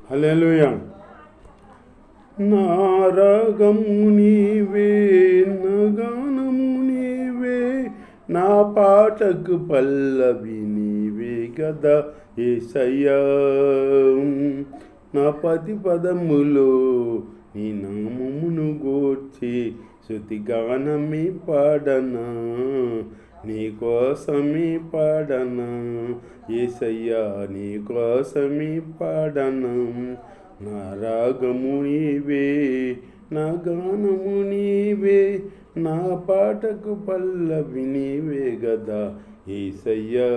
హల్లెలూయా. నా రాగము నీవే, నా గానము నీవే, నా పాటకు పల్లవి నీవే గదా యేసయ్యా. నా పది పదములో నీ నామమును గూర్చి శృతి గానమే పాడనా, నీ కోసమే పాడనా యేసయ్యా, నీ కోసమే పాడనా. నా రాగము నీవే, నా గానము నీవే, నా పాటకు పల్లవి నీవే గదా యేసయ్యా.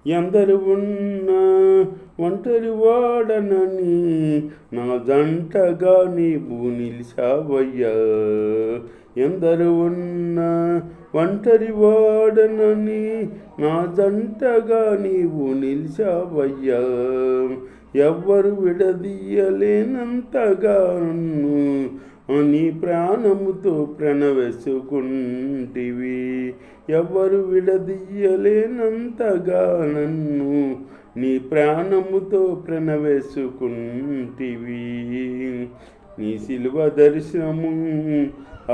ఎందరు ఉన్నా ఒంటరి వాడనని నా జంటగా నీవు నిలిచావయ్యా. ఎందరు ఉన్నా ఒంటరి వాడనని నా జంటగా నీవు నిలిచావయ్యా. ఎవ్వరు విడదీయలేనంతగా నన్ను నీ ప్రాణముతో ప్రణవేసుకుంటివి. ఎవ్వరు విడదీయలేనంతగా నన్ను నీ ప్రాణముతో ప్రణవేసుకుంటివి. నీ శిలువ దర్శనము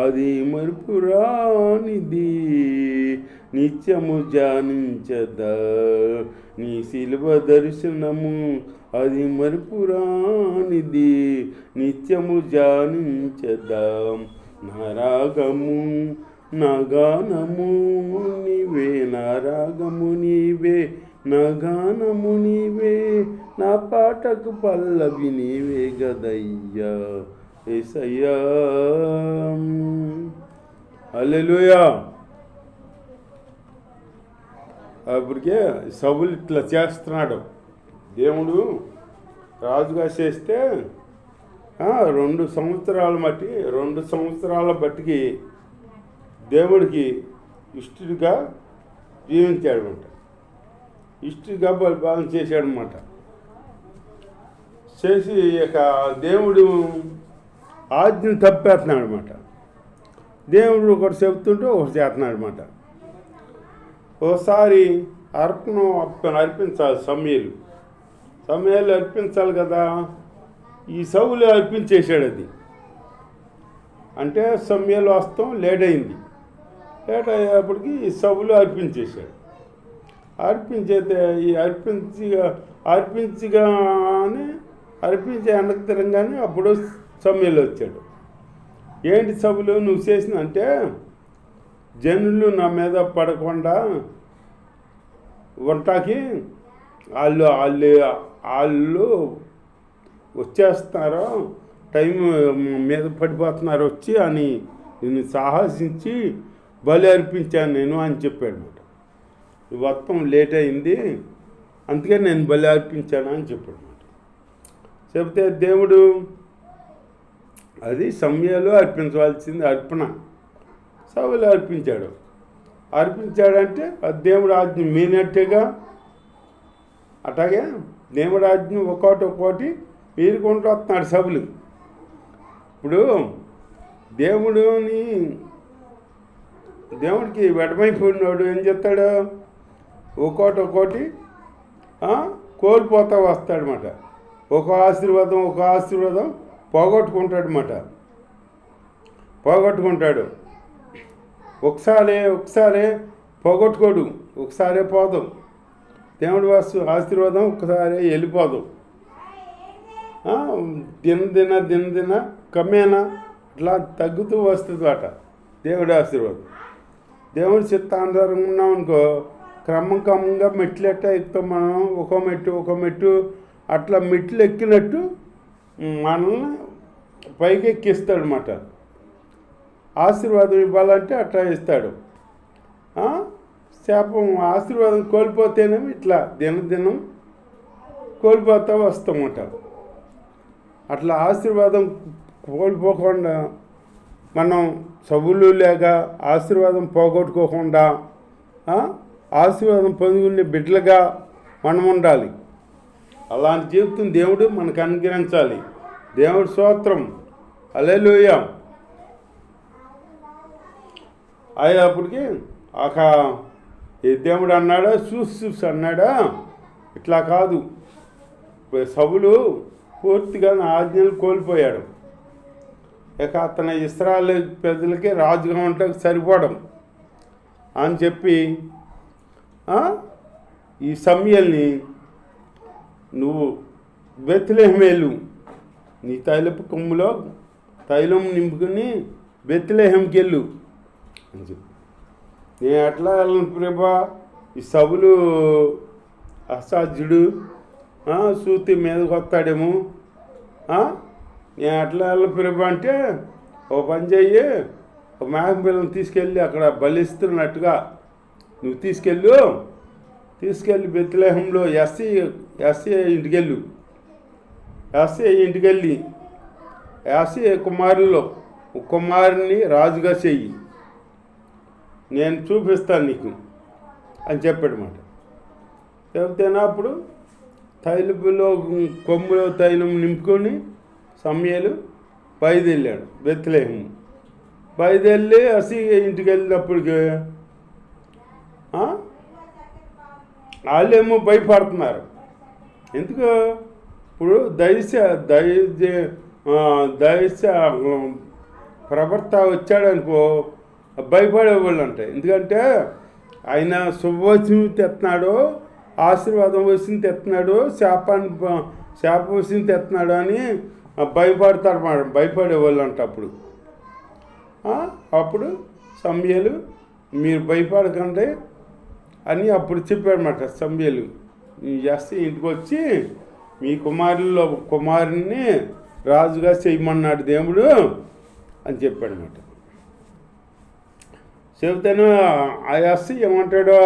అది మరుపురానిది, నిత్యము ధ్యానించదా. నీ శిలువ దర్శనము అది మరుపురానిది, నిత్యము ధ్యానించదా. నా రాగము నా గానము నీవే, నా రాగము నీవే, నా గానము నీవే, నా పాటకు పల్లవి నీవే గదయ్యా యేసయ్యా. హల్లెలూయా. అప్పటికే సౌలు ఇట్లా చేస్తున్నాడు. దేవుడు రాజుగా చేస్తే 2 సంవత్సరాల మట్టి 2 సంవత్సరాల బట్టికి దేవుడికి ఇష్టడిగా జీవించాడనమాట. ఇష్టడిగా పరిపాలన చేశాడనమాట. చేసి ఇక దేవుడు ఆజ్ఞను తప్పేస్తున్నాడు అనమాట. దేవుడు ఒకటి చెబుతుంటే ఒకటి చేస్తున్నాడు అనమాట. ఒకసారి అర్పించాలి సమయాలు అర్పించాలి కదా. ఈ సౌలు అర్పించేశాడు. అది అంటే సమయాలు వస్తాం లేట్ అయింది. లేట్ అయ్యేప్పటికి ఈ సౌలు అర్పించేశాడు. అర్పించే వెనక్కి తిరగానే అప్పుడు సమయాలు వచ్చాడు. ఏంటి సభలు నువ్వు చేసిందంటే, జనులు నా మీద పడకుండా వంటకి వాళ్ళు వచ్చేస్తున్నారో టైం మీద పడిపోతున్నారు వచ్చి అని నేను సాహసించి బలి అర్పించాను నేను అని చెప్పాడు అనమాట. మొత్తం లేట్ అయింది, అందుకే నేను బలి అర్పించాను అని చెప్పాడు అనమాట. చెప్తే దేవుడు అది సమయాలు అర్పించవలసింది అర్పణ సౌలు అర్పించాడంటే అది దేవుడు ఆజ్ఞ మీనట్టుగా. అట్లాగే దేవుడు ఆజ్ఞ ఒక్కోటి మీరుకుంటూ వస్తున్నాడు సభలు. ఇప్పుడు దేవుడికి వెడమైపోయినాడు ఏం చెప్తాడు, ఒక్కోటి కోల్పోతా వస్తాడనమాట. ఒక ఆశీర్వాదం పోగొట్టుకుంటాడు. ఒకసారి పోగొట్టుకోడు, ఒకసారే పోదు. దేవుడి ఆశీర్వాదం ఒకసారి వెళ్ళిపోదు. దిన కమ్మేనా ఇట్లా తగ్గుతూ వస్తుంది అట దేవుడి ఆశీర్వాదం. దేవుడి చిత్తానుసారం ఉన్నాం అనుకో, క్రమంగా మెట్లు ఎట్టా ఎక్కుతాం మనం. ఒక మెట్టు అట్లా మెట్లు ఎక్కినట్టు మనల్ని పైకి ఎక్కిస్తాడు అన్నమాట. ఆశీర్వాదం ఇవ్వాలంటే అట్లా ఇస్తాడు. శాపం ఆశీర్వాదం కోల్పోతేనేమో ఇట్లా దినం కోల్పోతా వస్తామట. అట్లా ఆశీర్వాదం కోల్పోకుండా మనం సభలు లేక ఆశీర్వాదం పోగొట్టుకోకుండా ఆశీర్వాదం పొందుకునే బిడ్డలుగా మనం ఉండాలి. అలాంటి జీవితం దేవుడు మనకు అనుగ్రహించాలి. దేవుడి స్తోత్రం. హల్లెలూయా. అయ్యేప్పటికి ఈ దేవుడు అన్నాడా చూసి అన్నాడా, ఇట్లా కాదు, సౌలు పూర్తిగా నా ఆజ్ఞలు కోల్పోయాడు, ఇక అతను ఇశ్రాయేలు ప్రజలకి రాజుగా ఉంటే సరిపోవడం అని చెప్పి ఈ సమూయేలుని నువ్వు బెత్లెహేము వెళ్ళు, నీ తైలపు కొమ్ములో తైలం నింపుకుని బెత్లెహేముకి వెళ్ళు అని చెప్పి. నేను ఎట్లా వెళ్ళను ప్రభా, ఈ సౌలు అసాధ్యుడు, సూతి మీదకి వస్తాడేమో, నేను ఎట్లా వెళ్ళను ప్రభా అంటే, ఓ పని చెయ్యి, ఒక మేక పిల్లని తీసుకెళ్ళి అక్కడ బలిస్తున్నట్టుగా నువ్వు తీసుకెళ్ళి బెత్లెహేములో ఎస్సీ ఇంటికెళ్ళు, ఇంటికెళ్ళి ఎస్సీ కుమారుని రాజుగా చెయ్యి, నేను చూపిస్తాను నీకు అని చెప్పాడు మాట. చెబితేనా అప్పుడు తైలపులో కొమ్ములో తైలం నింపుకొని సమూయేలు బయలుదేరాడు బెత్లెహేము. బయలుదేరి ఎస్సీ ఇంటికి వెళ్ళినప్పటికి వాళ్ళేమో భయపడుతున్నారు. ఎందుకు? ఇప్పుడు దైశ ప్రవర్త వచ్చాడనుకో భయపడేవాళ్ళు అంటాయి. ఎందుకంటే ఆయన శుభవచనం తెస్తున్నాడు, ఆశీర్వాదం వచ్చింది తెస్తున్నాడు, శాప వచ్చింది తెస్తున్నాడు అని భయపడతారు మాట, భయపడేవాళ్ళు అంట. అప్పుడు సమూయేలు మీరు భయపడకండి అని అప్పుడు చెప్పాడనమాట. సమూయేలు ఎస్సీ ఇంటికి వచ్చి మీ కుమారుని రాజుగా చేయమన్నాడు దేవుడు అని చెప్పాడనమాట. చెబితేనే ఆ ఎస్సీ ఏమంటాడో,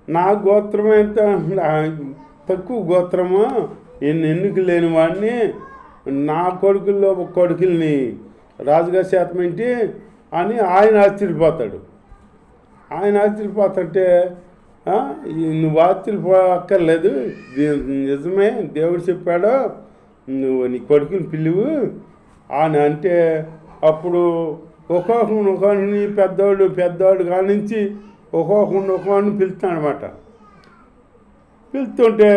నా గోత్రం ఎంత తక్కువ గోత్రము, నేను ఎన్నిక లేని వాడిని, నా కొడుకుల్ని రాజుగా శాతమేంటి అని ఆయన ఆశ్చర్యపోతాడు. ఆయన ఆశ్చర్యపోతుంటే నువ్వు ఆశ్చర్యపోక్కర్లేదు, నిజమే దేవుడు చెప్పాడు, నువ్వు నీ కొడుకుని పిలువు అని అంటే, అప్పుడు ఒక్కొక్కని పెద్దవాడు కానించి ఒక్కొక్కడిని పిలుస్తాడు అనమాట. పిలుస్తుంటే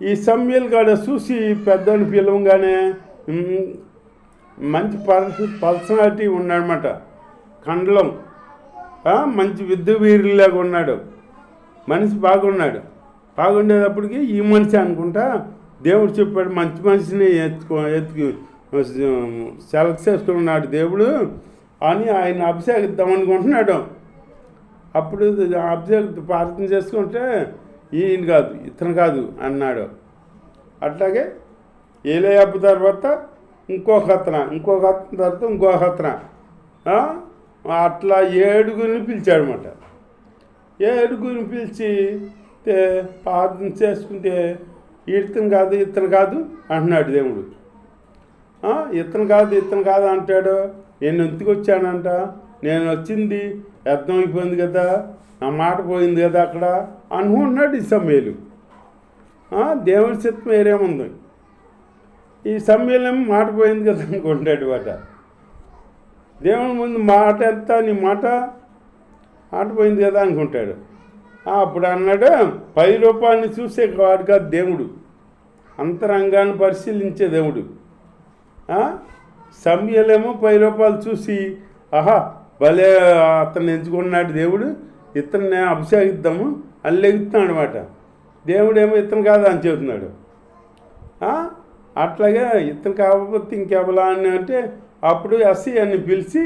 ఈ సమూయేలు కాడ చూసి పెద్దవాడిని పిలవగానే మంచి పర్సనాలిటీ ఉన్నాడనమాట, కండలం మంచి వీరులాగా ఉన్నాడు, మనిషి బాగుండేటప్పటికి ఈ మనిషి అనుకుంటా దేవుడు చెప్పాడు, మంచి మనిషిని ఎత్తుకు సెలెక్ట్ చేసుకున్నాడు దేవుడు అని ఆయన అభిషేకిద్దాం అనుకుంటున్నాడు. అప్పుడు ప్రార్థన చేసుకుంటే ఈయన కాదు ఇతను కాదు అన్నాడు. అట్లాగే ఏలీయాబు తర్వాత ఇంకొక అతను అట్లా 7 పిలిచాడనమాట. 7 పిలిచి ప్రార్థన చేసుకుంటే ఇతను కాదు అంటున్నాడు దేవుడు. ఇతను కాదు అంటాడు. నేను ఎందుకు వచ్చానంట, నేను వచ్చింది అర్థమైపోయింది కదా, నా మాట పోయింది కదా అక్కడ అనుకుంటున్నాడు ఈ సమూయేలు. దేవుడి చిత్తం వేరేముంది, ఈ సమూయేలేమో మాట పోయింది కదా అనుకుంటాడు వాట. దేవుని ముందు మాట ఎంత, నీ మాట పోయింది కదా అనుకుంటాడు. అప్పుడు అన్నాడు, 10 రూపాయలని చూసే వాడు కాదు దేవుడు, అంతరంగాన్ని పరిశీలించే దేవుడు. సమూయేలేమో 10 రూపాయలు చూసి భలే అతన్ని ఎంచుకున్నాడు దేవుడు, ఇతన్ని అభిషేకిద్దాము అని లెగుతున్నాడు అనమాట. దేవుడేమో ఇతను కాదా అని చెబుతున్నాడు. అట్లాగే ఇతను కాకపోతే ఇంకెవలా అని అంటే, అప్పుడు ఎస్సీ అని పిలిచి,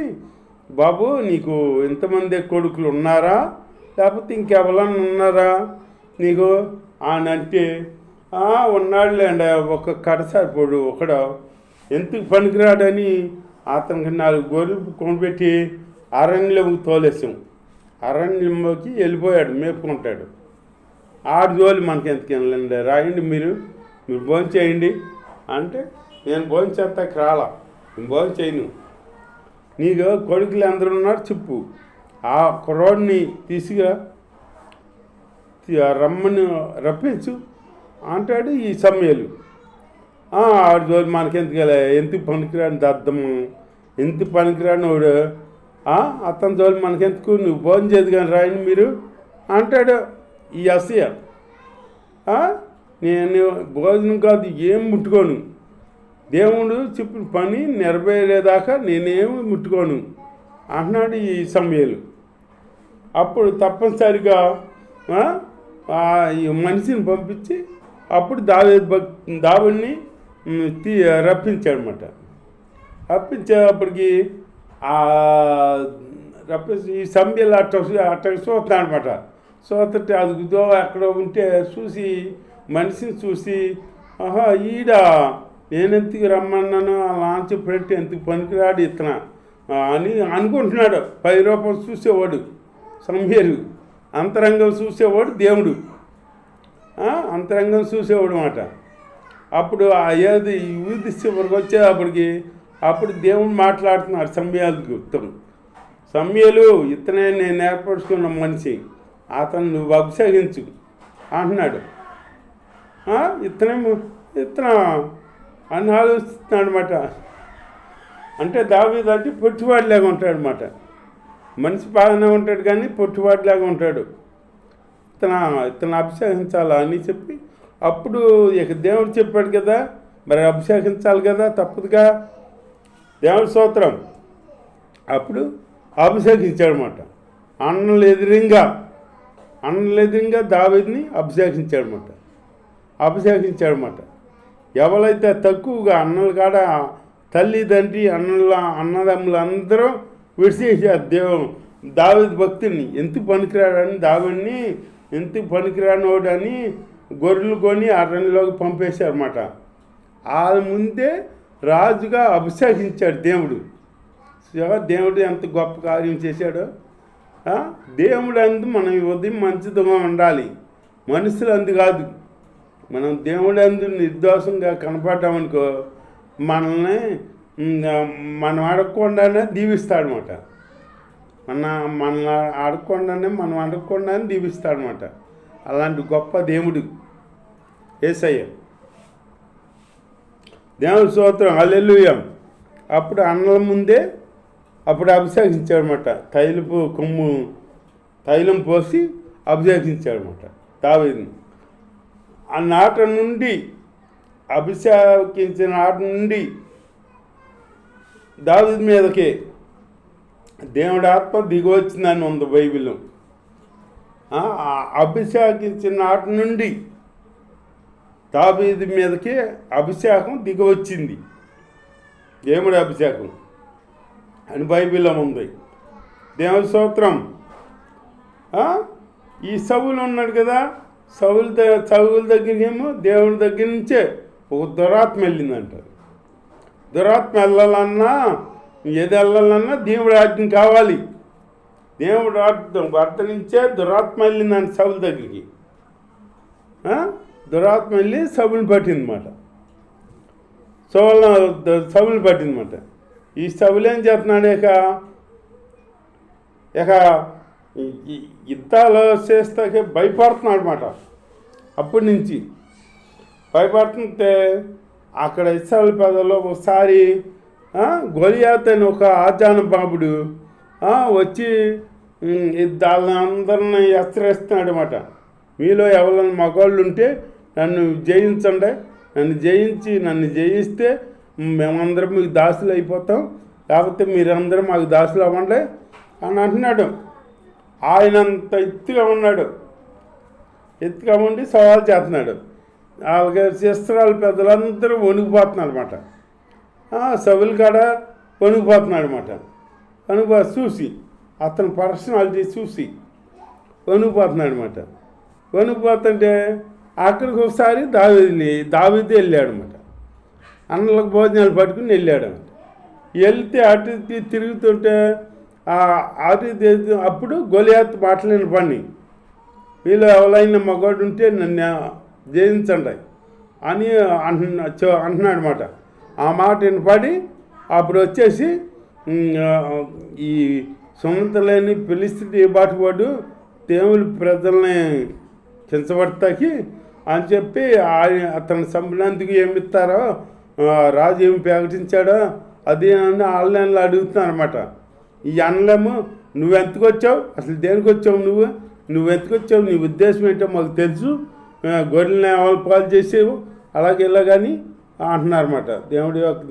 బాబు నీకు ఇంతమంది కొడుకులు ఉన్నారా, లేకపోతే ఇంకెవరన్నా ఉన్నారా నీకు అని అంటే, ఉన్నాడులేండి ఒక కడసారిపోడు ఒకడు, ఎందుకు పనికిరాడని అతనికి 4 గొర్రెలు కొనిపెట్టి అరణ్యంలోకి తోలేసాం. అరణ్యంలోకి వెళ్ళిపోయాడు, మేపుకుంటాడు. ఆడు జోలి మనకి ఎందుకు వెళ్ళండి, రాయండి మీరు భోజనం చేయండి అంటే, నేను భోజనం చేస్తాకి రాలా, నేను భోజనం చేయను, నీకు కొడుకులు అందరూ ఉన్నారు చెప్పు, ఆ కుర్రోడిని తీసుగా రమ్మని రప్పించు అంటాడు ఈ సమూయేలు. ఆడు జోలి మనకెందుకు ఎందుకు పనికిరాని దద్దము, ఎందుకు పనికిరాని వాడు, అతని జోలి మనకెందుకు, నువ్వు భోజనం చేయదు కానీ రాయండి మీరు అంటాడు ఈ అసూయ. నేను భోజనం కాదు ఏం ముట్టుకోను, దేవుడు చెప్పిన పని నెరవేరేదాకా నేనేమి ముట్టుకోను అంటున్నాడు ఈ సమూయేలు. అప్పుడు తప్పనిసరిగా ఈ మనిషిని పంపించి అప్పుడు దావీదుని రప్పించాడనమాట. రప్పించేటప్పటికి రప్పించి ఈ సమూయేలు అట్ట చూస్తున్నాడు అనమాట. చూస్తుంటే అది ఎక్కడ ఉంటే చూసి మనిషిని చూసి ఈడ నేనెందుకు రమ్మన్నాను అలా చెప్పినట్టు ఎందుకు పనికిరాడు ఇతన అని అనుకుంటున్నాడు. 10 రూపాయలు చూసేవాడు సమూయేలు, అంతరంగం చూసేవాడు దేవుడు, అంతరంగం చూసేవాడు అన్నమాట. అప్పుడు ఏది యూది చివరికి వచ్చేటప్పటికి అప్పుడు దేవుడు మాట్లాడుతున్నాడు సమూయేలుతో. సమూయేలు ఇతనే నేను ఏర్పరచుకున్న మనిషి, అతను నువ్వు అభిషేకించు అంటున్నాడు. ఇతన అని ఆలోచిస్తున్నాడు అనమాట. అంటే దావీదు అంటే పొట్టివాడిలాగా ఉంటాడు అనమాట. మనిషి బాగానే ఉంటాడు కానీ పొట్టివాడిలాగా ఉంటాడు. ఇతను అభిషేకించాలా అని చెప్పి అప్పుడు ఇక దేవుడు చెప్పాడు కదా, మరి అభిషేకించాలి కదా, తప్పదుగా. దేవుడి స్తోత్రం. అప్పుడు అభిషేకించాడనమాట. అన్నలు ఎదురుగా దావీదుని అభిషేకించాడనమాట. ఎవరైతే తక్కువగా అన్నలు కాడ తల్లిదండ్రి అన్నదమ్ములు అందరూ విడిచేసారు దావీదు భక్తుని. ఎందుకు పనికిరాడని దావీదుని ఎందుకు పనికిరానోడని గొర్రెలు కొని అరణ్యంలోకి పంపేశారన్నమాట. ఆ ముందే రాజుగా అభిషేకించాడు దేవుడు. దేవుడు ఎంత గొప్ప కార్యం చేశాడో. దేవుడు అందు మనం ఉదయం మంచిదిగా ఉండాలి, మనుషులు అందు కాదు. మనం దేవుడు అందు నిర్దోషంగా కనపడ్డామనుకో మనల్ని మనం అడగకుండానే దీవిస్తాడనమాట. మనల్ని మనం అడగకుండానే దీవిస్తాడనమాట. అలాంటి గొప్ప దేవుడు యేసయ్య. దేవుడి స్తోత్రం, హల్లెలూయా. అప్పుడు అన్నల ముందే అప్పుడు అభిషేకించాడనమాట. తైలం పోసి అభిషేకించాడనమాట దావీదుని. ఆ నాట నుండి అభిషేకించిన నాట నుండి దావీదు మీదకే దేవుడి ఆత్మ దిగవచ్చిందని ఉంది బైబిల్లో. అభిషేకించిన నాట నుండి దావీదు మీదకే అభిషేకం దిగవచ్చింది, దేవుడి అభిషేకం అని బైబిల్లో ఉంది. దేవుడి స్తోత్రం. ఈ సౌలు ఉన్నాడు కదా, సౌలు దగ్గరికేమో దేవుడి దగ్గర నుంచే ఒక దురాత్మ వెళ్ళిందంటారు. దురాత్మ వెళ్ళాలన్నా ఏది వెళ్ళాలన్నా దేవుడి ఆజ్ఞ కావాలి. దేవుడు భర్త నుంచే దురాత్మ వెళ్ళిందంట సౌలు దగ్గరికి. దురాత్మ వెళ్ళి సౌలుని పట్టిందన్నమాట. సౌలుని పట్టిందన్నమాట. ఈ సౌలు ఏం చేస్తున్నాడు, ఇక యుద్ధాలు చేస్తాకే భయపడుతున్నాడు అనమాట. అప్పటి నుంచి భయపడుతుంటే అక్కడ ఇస్రాయేలు పెదలో ఒకసారి గొలియాత్ అని ఒక ఆజానుబాబుడు వచ్చి వాళ్ళందరినీ హెచ్చరిస్తున్నాడు అనమాట. మీలో ఎవరైనా మగవాళ్ళు ఉంటే నన్ను జయించండి, నన్ను జయిస్తే మేమందరం మీకు దాసులు అయిపోతాం, లేకపోతే మీరందరూ మాకు దాసులు అవ్వండి అని అంటున్నాడు. ఆయనంత ఎత్తుగా ఉన్నాడు, ఎత్తుగా ఉండి సవాల్ చేస్తున్నాడు. వాళ్ళకి శస్త్రాలు పెద్దలందరూ వణికిపోతున్నారు అనమాట. సవులు కాడ వణికిపోతున్నాడు అనమాట. చూసి అతని పర్సనాలిటీ చూసి వణికిపోతున్నాడు అనమాట. వణికిపోతుంటే అక్కడికి ఒకసారి దావీదు వెళ్ళాడు అనమాట. అన్నలకు భోజనాలు పట్టుకుని వెళ్ళాడు అనమాట. వెళ్తే అటు తిరుగుతుంటే అప్పుడు గొలియాత్ మాట్లాడిన పని, వీళ్ళు ఎవరైనా మగవాడు ఉంటే నన్ను జయించండి అని అంటున్నాడు అనమాట. ఆ మాట వినపడి అప్పుడు వచ్చేసి ఈ సున్నత లేని ఫిలిష్తీ బాటువాడు దేవుని ప్రజల్ని కించబడతాకి అని చెప్పి అతను చంపినందుకు ఏమిస్తారో రాజు ఏమి ప్రకటించాడో అది అని ఆన్లైన్లో అడుగుతున్నాను అనమాట. ఈ అన్నలేమో నువ్వెంతకు వచ్చావు, అసలు దేనికి వచ్చావు నువ్వు నువ్వు ఎత్తుకొచ్చావు, నీ ఉద్దేశం ఏంటో మాకు తెలుసు, గొర్రెలను ఎవరు పాలు చేసేవు అలాగే ఇలా కానీ అంటున్నారన్నమాట. దేవుడి యొక్క